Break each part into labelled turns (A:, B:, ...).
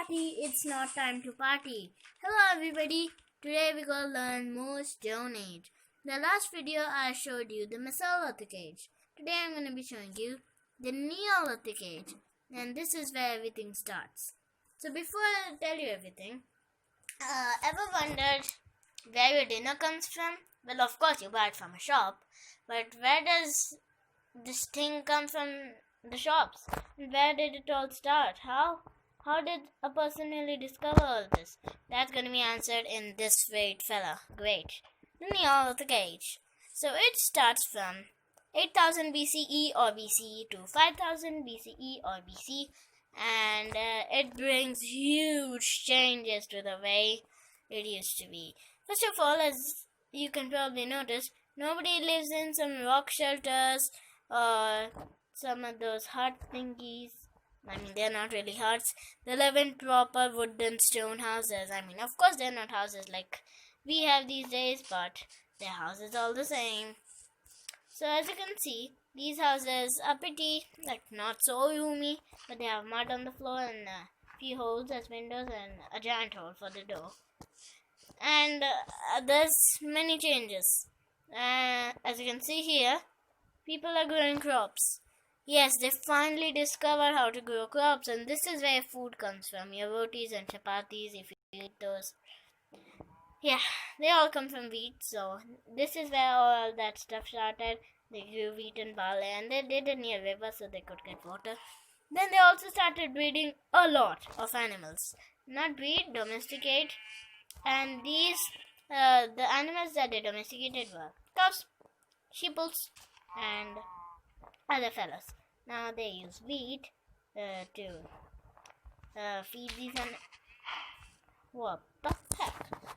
A: party, it's not time to party. Hello everybody, today we're gonna learn more Stone Age. The last video I showed you the Mesolithic Age. Today I'm gonna be showing you the Neolithic Age, and this is where everything starts. So before I tell you everything, ever wondered where your dinner comes from? Well, of course you buy it from a shop, but where does this thing come from? The shops. And where did it all start? How did a person really discover all this? That's going to be answered in this great fella. Great. The Neolithic Age. So it starts from 8000 BCE or BCE to 5000 BCE or BC, and it brings huge changes to the way it used to be. First of all, as you can probably notice, nobody lives in some rock shelters or some of those hut thingies. I mean, they're not really huts. They live in proper wooden stone houses. I mean, of course, they're not houses like we have these days, but they're houses all the same. So, as you can see, these houses are pretty, not so roomy, but they have mud on the floor and a few holes as windows and a giant hole for the door. And there's many changes. As you can see here, people are growing crops. Yes, they finally discovered how to grow crops, and this is where food comes from. Your rotis and chapatis, if you eat those. Yeah, they all come from wheat, so this is where all that stuff started. They grew wheat and barley, and they did it near river so they could get water. Then they also started breeding a lot of animals. Not breed, domesticate. And these, the animals that they domesticated were cows, sheeples, and other fellows. Now they use wheat to feed these what the heck?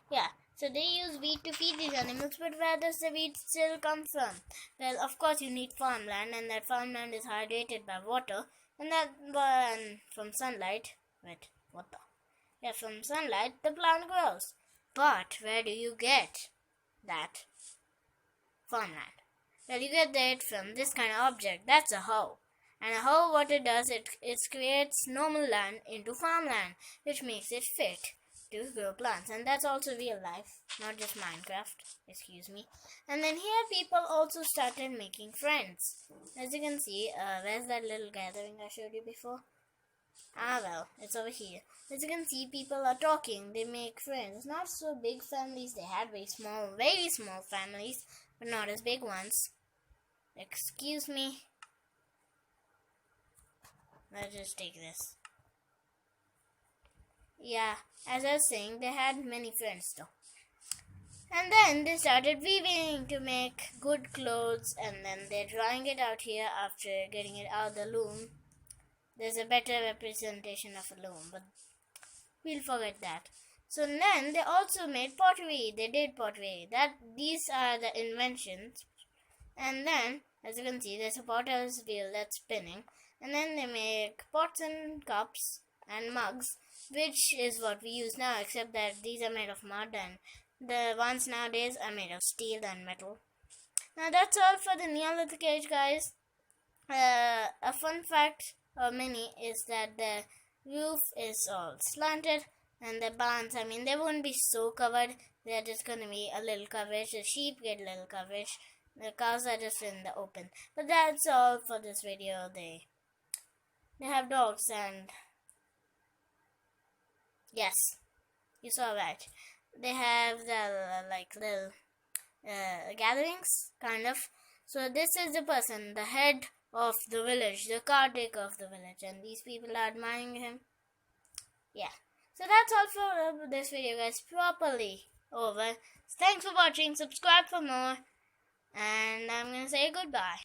A: Yeah, so they use wheat to feed these animals, but where does the wheat still come from? Well, of course you need farmland, and that farmland is hydrated by water, and that from sunlight. From sunlight the plant grows. But where do you get that farmland? Well, you get that from this kind of object. That's a hoe. And a hoe, what it does, it creates normal land into farmland, which makes it fit to grow plants. And that's also real life, not just Minecraft. Excuse me. And then here people also started making friends. As you can see, where's that little gathering I showed you before? Well, it's over here. As you can see, people are talking. They make friends. Not so big families. They had very small families, but not as big ones. Excuse me. Let's just take this. Yeah, as I was saying, they had many friends though. And then they started weaving to make good clothes, and then they're drying it out here after getting it out of the loom. There's a better representation of a loom, but we'll forget that. So then they also made pottery. They did pottery. These are the inventions. And then, as you can see, there's a potter's wheel that's spinning. And then they make pots and cups and mugs, which is what we use now, except that these are made of mud, and the ones nowadays are made of steel and metal. Now that's all for the Neolithic Age, guys. A fun fact or mini is that the roof is all slanted, and the barns, I mean, they won't be so covered. They're just going to be a little coverage. The sheep get little coverage. The cows are just in the open. But that's all for this video. They have dogs, and yes, you saw right. They have the little gatherings, kind of. So this is the person, the head of the village, the caretaker of the village, and these people are admiring him. Yeah. So that's all for this video, guys. Properly over. Thanks for watching. Subscribe for more. And I'm going to say goodbye.